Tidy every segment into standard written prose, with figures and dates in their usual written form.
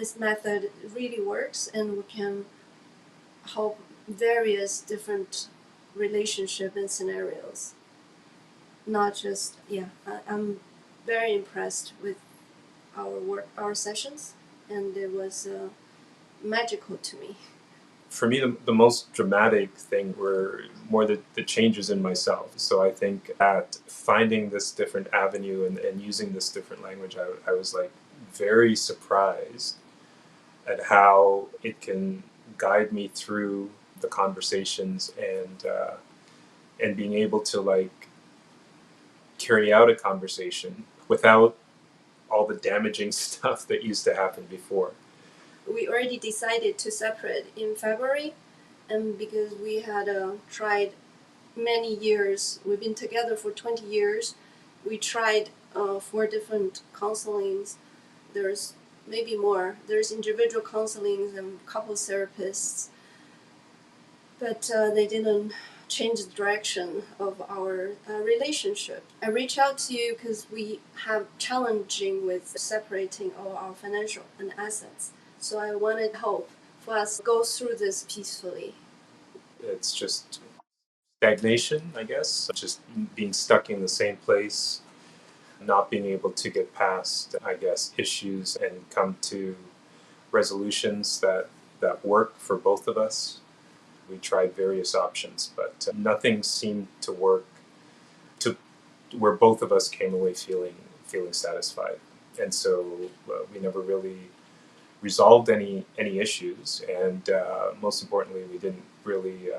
this method really works, and we can help various different relationship and scenarios. Not just I'm very impressed with our work, our sessions, and it was magical to me. For me, the most dramatic thing were more the changes in myself. So I think at finding this different avenue and using this different language, I was like very surprised at how it can guide me through the conversations and being able to like carry out a conversation without all the damaging stuff that used to happen before. We already decided to separate in February, and because we had tried many years, we've been together for 20 years, we tried 4 different counselings. There's maybe more. There's individual counselings and couple therapists, but they didn't change the direction of our relationship. I reached out to you because we have challenging with separating all our financial and assets. So I wanted help for us to go through this peacefully. It's just stagnation, I guess, just being stuck in the same place, not being able to get past, I guess, issues and come to resolutions that work for both of us. We tried various options, but nothing seemed to work to where both of us came away feeling satisfied. And so we never really resolved any issues, and most importantly, we didn't really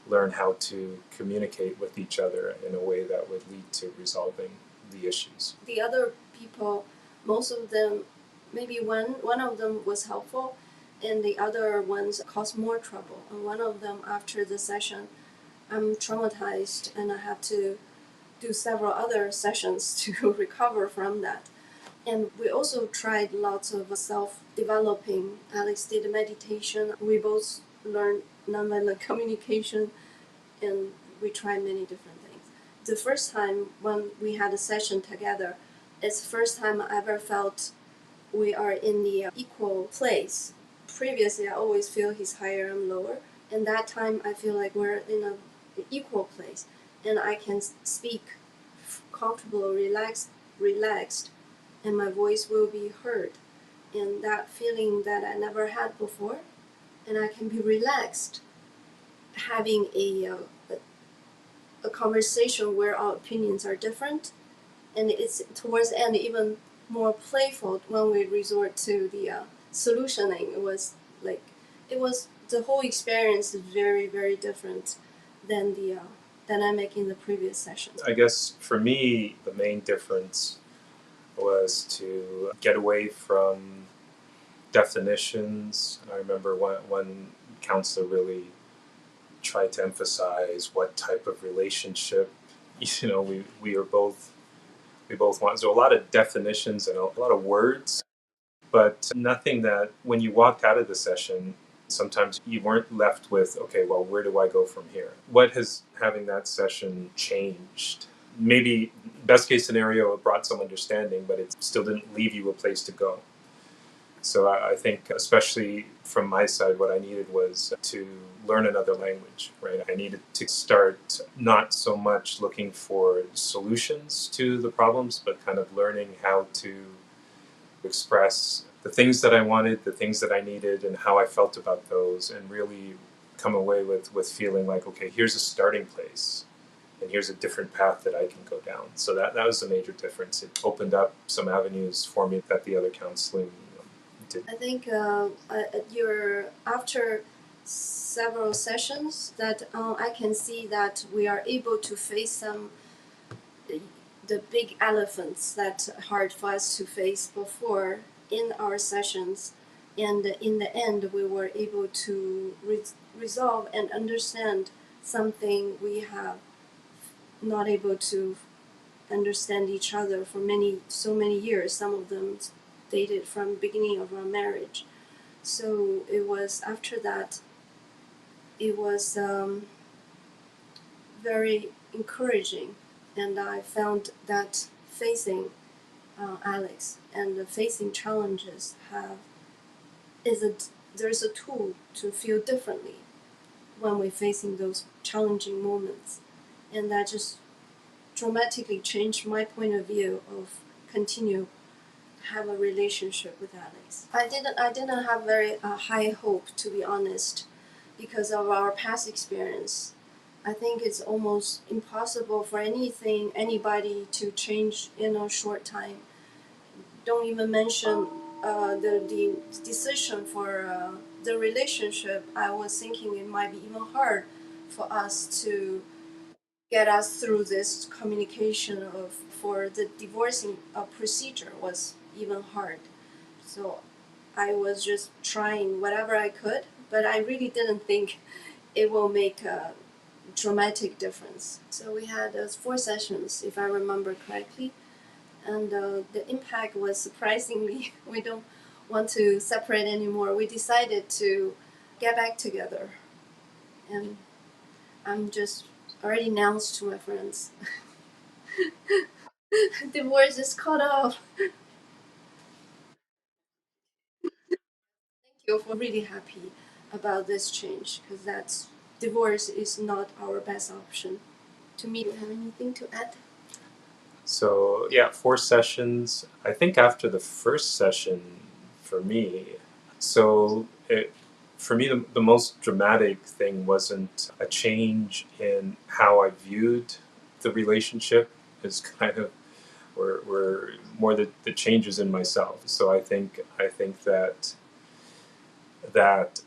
learn how to communicate with each other in a way that would lead to resolving the issues. The other people, most of them, maybe one of them was helpful, and the other ones caused more trouble. And one of them, after the session, I'm traumatized, and I have to do several other sessions to recover from that. And we also tried lots of self-developing. Alex did meditation. We both learned nonviolent communication, and we tried many different things. The first time when we had a session together, it's the first time I ever felt we are in the equal place. Previously, I always feel he's higher and lower, and that time I feel like we're in an equal place, and I can speak comfortable, relaxed, and my voice will be heard. And that feeling that I never had before, and I can be relaxed, having a conversation where our opinions are different, and it's towards the end even more playful when we resort to the solutioning. It was the whole experience is very, very different than the dynamic in the previous sessions. I guess for me, the main difference was to get away from definitions. I remember one counselor really tried to emphasize what type of relationship, we both want. So a lot of definitions and a lot of words, but nothing that when you walked out of the session, sometimes you weren't left with, okay, well, where do I go from here? What has having that session changed? Maybe best case scenario, it brought some understanding, but it still didn't leave you a place to go. So I think, especially from my side, what I needed was to learn another language, right? I needed to start not so much looking for solutions to the problems, but kind of learning how to express the things that I wanted, the things that I needed, and how I felt about those, and really come away with feeling like, okay, here's a starting place, and here's a different path that I can go down. So that was a major difference. It opened up some avenues for me that the other counseling did. I think after several sessions that I can see that we are able to face some the big elephants that hard for us to face before in our sessions, and in the end we were able to resolve and understand something we have not able to understand each other for so many years. Some of them dated from the beginning of our marriage. So it was after that, it was very encouraging, and I found that facing Alex and facing challenges there's a tool to feel differently when we're facing those challenging moments, and that just dramatically changed my point of view of continue have a relationship with Alex. I didn't have very high hope, to be honest, because of our past experience. I think it's almost impossible for anybody to change in a short time. Don't even mention the decision for the relationship. I was thinking it might be even hard for us to get us through this communication of for the divorcing procedure was even hard. So I was just trying whatever I could, but I really didn't think it will make a dramatic difference. So we had 4 sessions, if I remember correctly, and the impact was surprisingly we don't want to separate anymore. We decided to get back together, and I'm just already announced to my friends. Divorce is cut off. Thank you for really happy about this change because that's divorce is not our best option. To me, do you have anything to add? So yeah, 4 sessions. I think after the first session, for me, so it, for me the most dramatic thing wasn't a change in how I viewed the relationship. It's kind of were more the changes in myself. So I think that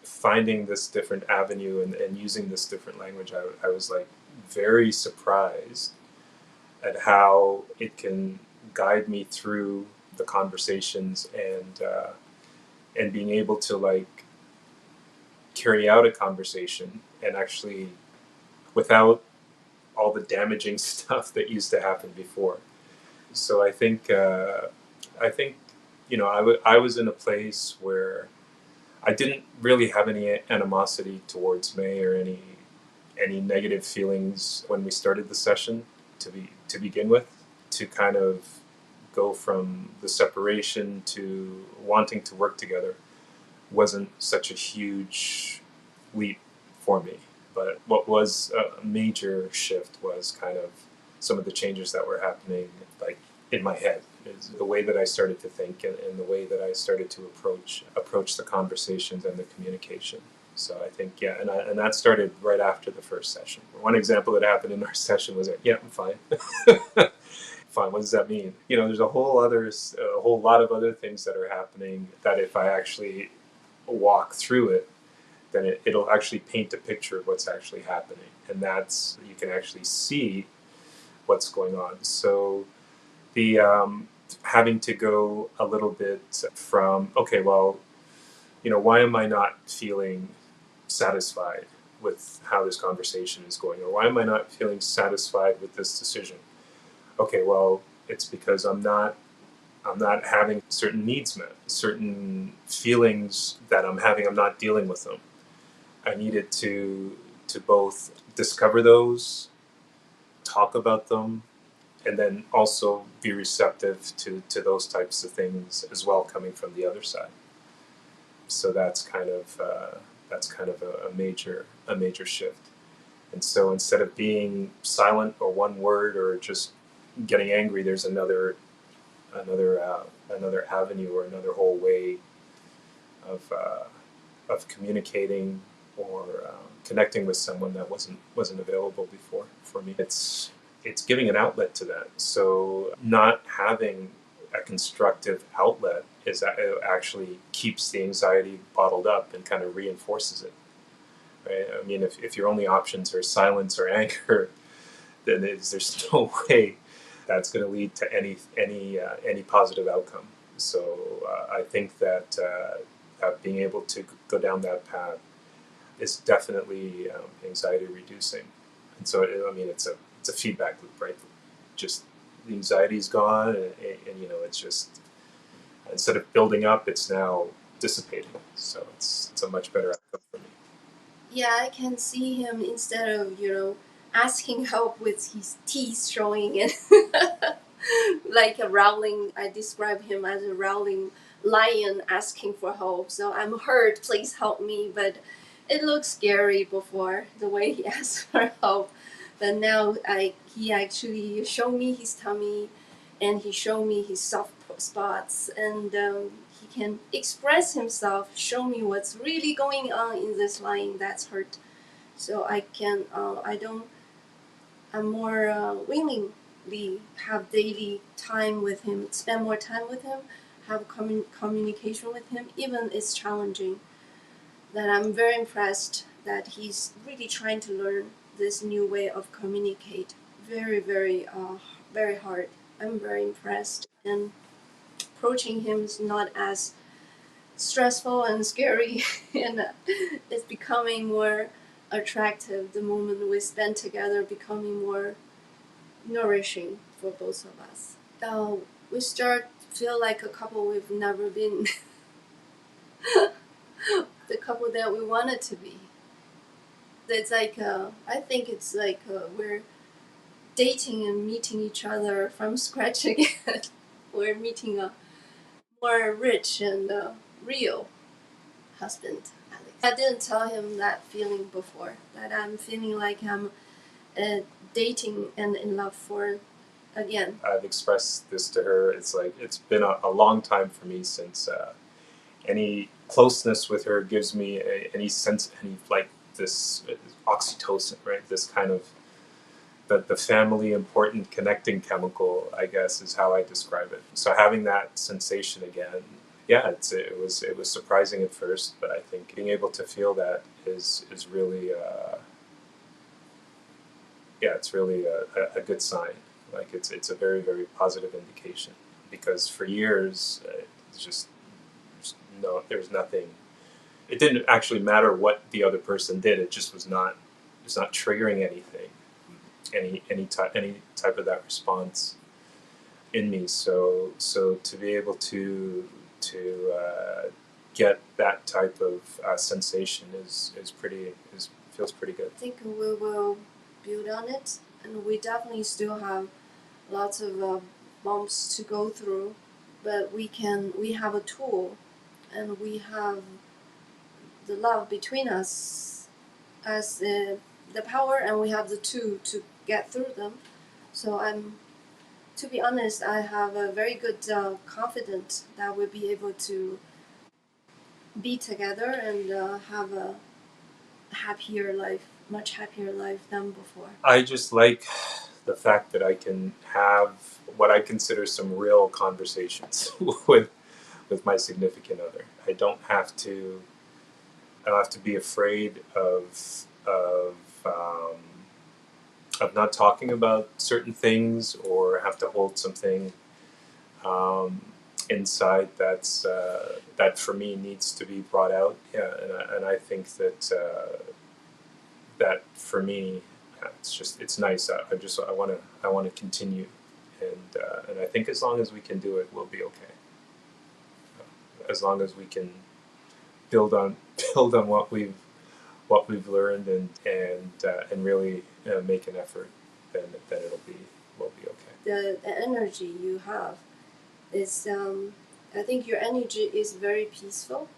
finding this different avenue and using this different language, I was like very surprised at how it can guide me through the conversations and being able to like carry out a conversation and actually without all the damaging stuff that used to happen before. So I think I was in a place where I didn't really have any animosity towards May or any negative feelings when we started the session to begin with. To kind of go from the separation to wanting to work together wasn't such a huge leap for me. But what was a major shift was kind of some of the changes that were happening, like in my head, is the way that I started to think and the way that I started to approach the conversations and the communication. So I think and that started right after the first session. One example that happened in our session was that I'm fine. Fine. What does that mean? There's a whole lot of other things that are happening that if I actually walk through it, then it'll actually paint a picture of what's actually happening, and that's you can actually see what's going on. So the having to go a little bit from okay, well, why am I not feeling satisfied with how this conversation is going, or why am I not feeling satisfied with this decision? Okay, well, it's because I'm not having certain needs met, certain feelings that I'm having. I'm not dealing with them. I needed to both discover those, talk about them, and then also be receptive to those types of things as well coming from the other side. So that's kind of a major shift. And so instead of being silent or one word or just getting angry, there's another avenue or another whole way of communicating or connecting with someone that wasn't available before for me. It's giving an outlet to that. So not having a constructive outlet is that it actually keeps the anxiety bottled up and kind of reinforces it. Right? I mean, if your only options are silence or anger, then there's no way that's going to lead to any positive outcome. So I think that being able to go down that path is definitely anxiety reducing. And so it's a feedback loop, right? Just the anxiety is gone, and it's just instead of building up, it's now dissipating. So it's a much better outcome for me. Yeah, I can see him instead of asking help with his teeth showing it. like a rowling. I describe him as a rowling lion asking for help. So I'm hurt. Please help me. But it looked scary before the way he asked for help. But now he actually showed me his tummy, and he showed me his soft spots, and he can express himself, show me what's really going on in this line that's hurt. So I can I don't I'm more willingly have daily time with him, spend more time with him, have communication with him, even it's challenging. That I'm very impressed that he's really trying to learn this new way of communicate. Very, very hard. I'm very impressed, and approaching him is not as stressful and scary, and it's becoming more attractive the moment we spend together, becoming more nourishing for both of us. We start feel like a couple we've never been, the couple that we wanted to be. It's like I think it's like we're dating and meeting each other from scratch again. We're meeting a more rich and real husband, Alex. I didn't tell him that feeling before, that I'm feeling like I'm dating and in love for again. I've expressed this to her. It's like it's been a long time for me since any closeness with her gives me any sense, any like this oxytocin, right? This kind of the family important connecting chemical, I guess, is how I describe it. So having that sensation again, yeah, it was surprising at first, but I think being able to feel that is really yeah, it's really a good sign. Like it's a very very positive indication because for years it's just no, there was nothing. It didn't actually matter what the other person did. It just was not. It's not triggering anything, any type of that response in me. So to be able to get that type of sensation is pretty is feels pretty good. I think we will build on it, and we definitely still have lots of bumps to go through, but we have a tool, and we have the love between us as the power, and we have the tool to get through them. So to be honest, I have a very good confidence that we'll be able to be together and have a happier life, much happier life than before. I just like the fact that I can have what I consider some real conversations with my significant other. I don't have to be afraid of not talking about certain things or have to hold something inside that for me needs to be brought out. Yeah, and I think that for me, yeah, it's nice. I want to continue, and I think as long as we can do it, we'll be okay. As long as we can build on build on what we've learned and really make an effort, then we'll be okay. The energy you have is I think your energy is very peaceful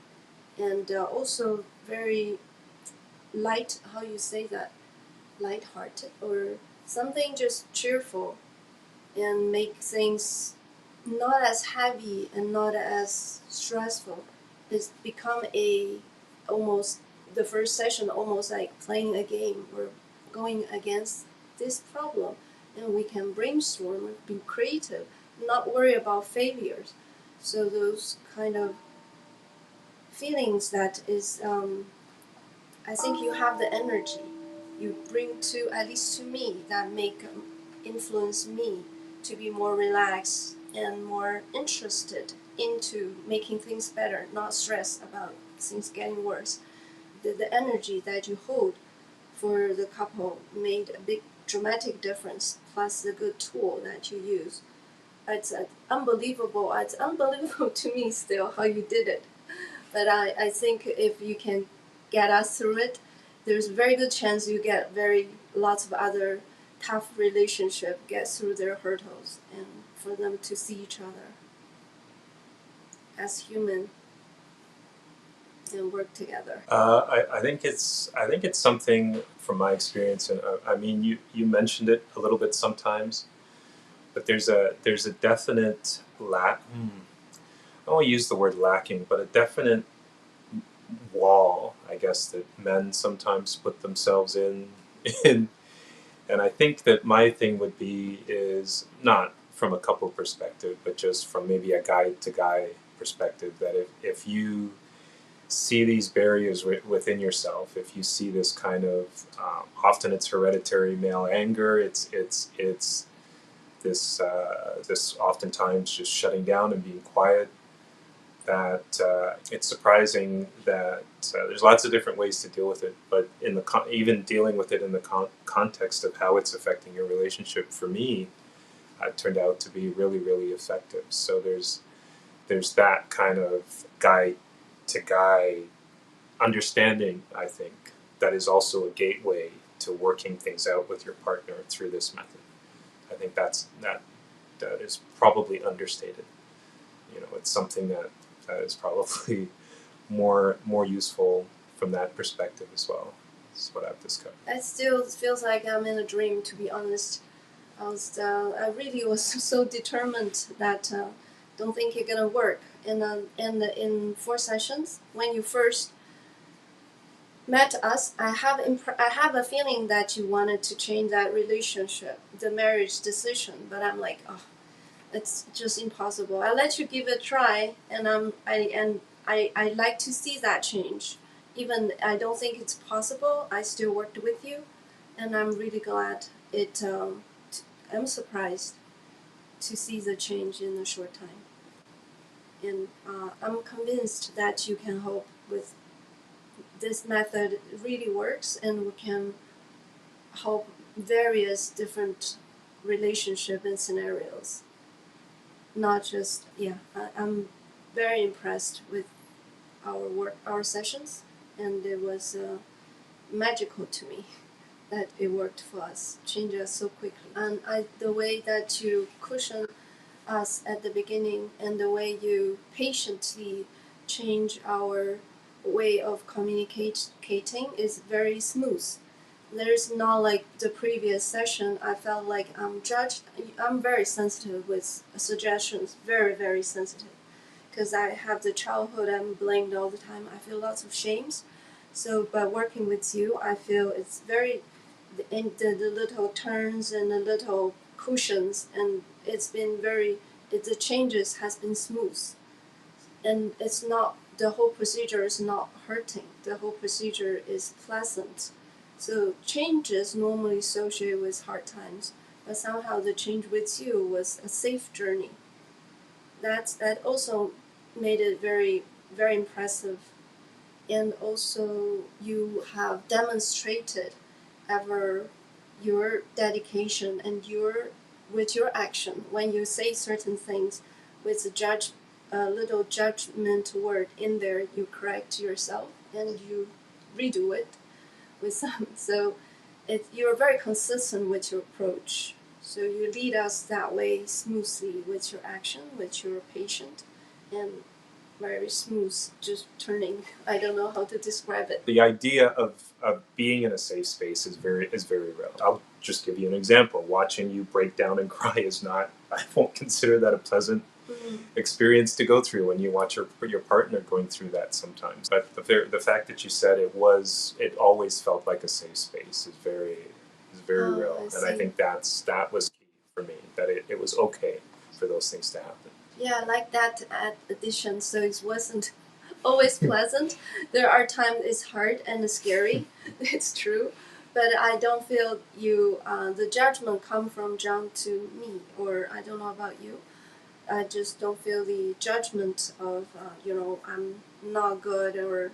and also very light. How you say that? Light-hearted or something just cheerful and make things not as heavy and not as stressful. It's become a almost the first session almost like playing a game. We're going against this problem, and we can brainstorm, be creative, not worry about failures. So those kind of feelings that is, I think you have the energy you bring to at least to me that make influence me to be more relaxed and more interested into making things better, not stressed about things getting worse. The energy that you hold for the couple made a big dramatic difference, plus the good tool that you use. It's unbelievable. It's unbelievable to me still how you did it. But I think if you can get us through it, there's a very good chance you get very lots of other tough relationship get through their hurdles and for them to see each other as human and work together. I think it's something from my experience, and I mean you mentioned it a little bit sometimes, but there's a definite lack. I don't want to use the word lacking, but a definite wall, I guess, that men sometimes put themselves in. And I think that my thing would be is not from a couple perspective, but just from maybe a guy to guy perspective, that if you see these barriers within yourself, if you see this kind of often it's hereditary male anger, it's this oftentimes just shutting down and being quiet, that it's surprising that there's lots of different ways to deal with it, but in the even dealing with it in the context of how it's affecting your relationship, for me, it turned out to be really, really effective. So there's that kind of guy to guy understanding, I think, that is also a gateway to working things out with your partner through this method. I think that is probably understated. It's something that is probably more useful from that perspective as well. That's what I've discovered. It still feels like I'm in a dream, to be honest. I really was so determined that don't think it's gonna work. And in 4 sessions, when you first met us, I have a feeling that you wanted to change that relationship, the marriage decision. But I'm like, oh, it's just impossible. I let you give it a try, and I like to see that change. Even I don't think it's possible, I still worked with you, and I'm really glad it. I'm surprised to see the change in a short time, and I'm convinced that you can help with this method. Really works, and we can help various different relationship and scenarios. Not just I'm very impressed with our sessions, and it was magical to me that it worked for us, changed us so quickly. And the way that you cushion us at the beginning, and the way you patiently change our way of communicating is very smooth. There's not like the previous session, I felt like I'm judged. I'm very sensitive with suggestions, very, very sensitive. Because I have the childhood, I'm blamed all the time. I feel lots of shames. So by working with you, I feel it's very, in the little turns and the little cushions, and it's been very, the changes has been smooth. And it's not, the whole procedure is not hurting. The whole procedure is pleasant. So changes normally associated with hard times, but somehow the change with you was a safe journey. That also made it very, very impressive. And also you have demonstrated ever your dedication and with your action when you say certain things with a little judgment word in there, you correct yourself and you redo it with some. So you're very consistent with your approach. So you lead us that way smoothly with your action, with your patient, and very smooth, just turning. I don't know how to describe it. The idea of being in a safe space is very real. I'll just give you an example. Watching you break down and cry is not, I won't consider that a pleasant experience to go through when you watch your partner going through that sometimes. But the fact that you said it always felt like a safe space is very real. And I think that was key for me, that it was okay for those things to happen. Yeah, I like that addition. So it wasn't always pleasant. There are times it's hard and scary. It's true, but I don't feel the judgment come from John to me, or I don't know about you. I just don't feel the judgment of I'm not good, or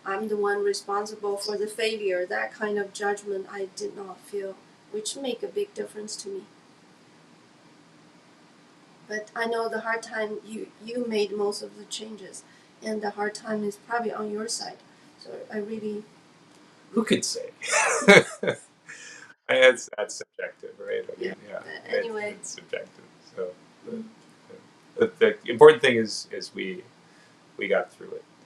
I'm the one responsible for the failure. That kind of judgment I did not feel, which make a big difference to me. But I know the hard time, you made most of the changes, and the hard time is probably on your side. So I really. Who could say? That's subjective, right? I mean, Anyway, it's subjective. So But the important thing is we got through it.